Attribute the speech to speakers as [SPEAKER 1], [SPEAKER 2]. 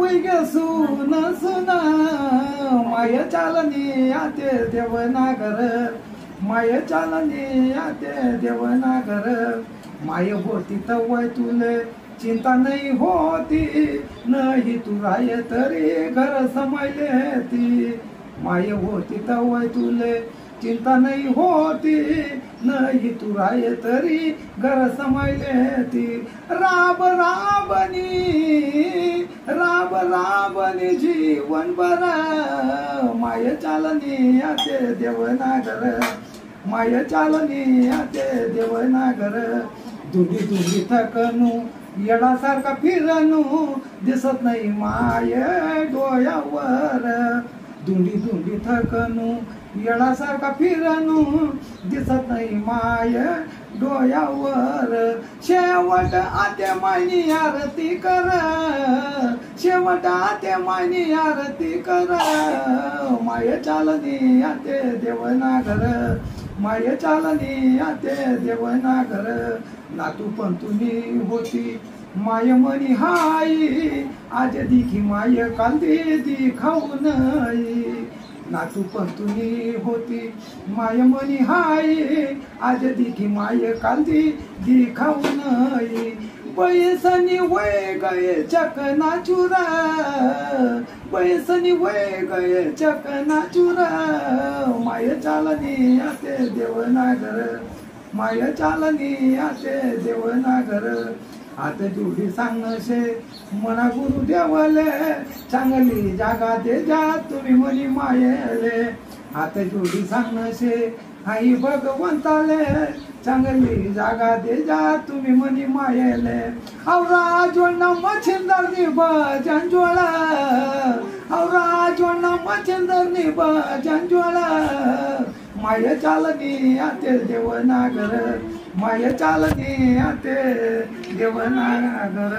[SPEAKER 1] हुई गे सुन सुन माय चालनी आते देवनागर माय चालनी आते देवनागर माय होती तवय तुले चिंता नहीं होती नहीं तू राय तरी घर समायले ती माय होती तवय तुले चिंता नहीं होती नहीं तू राय तरी घर समायले ती राब राबनी जीवन बर माय चालनी आते देवनागर माय चालनी आते देवनागर दुंडी दुंडी थकनू येडासारखा फिरनू दिसत नाही माय डोळ्यावर दुंडी दुंडी थकनू येडासारखा फिरनू दिसत नाही माय डोळ्यावर शेवट आते मायनी आरती कर शेवट आते मायनी आरती कर माय चालनी आते देवनागर माय चालनी आते देवनागर नातू पण तुम्ही होती माय मनी हाई आज दिखी माय काल दे खाऊ नाही नातू पण तुम्ही होती माय मनी हाई आज दिखी माय काल दे खाऊ नाही पैसनी वय गए चकना चुरा पैसनी वय गए चकना चुरा माय चालनी आते देवनागर माय चालनी आते देवनागर आता जुडी सांगशे मना गुरु देवले चांगली जागा दे जा तुम्ही मनी मायले आता जुडी सांगशे आई भगवंताले चांगली जागा दे जा तुम्ही मनी मायले राजवण्ण मच्छिंदरनी भजंजोळा राजवण्ण मच्छिंदरनी भजंजोळा माय चालनी आते देवनागर माय चालनी आते देवनागर।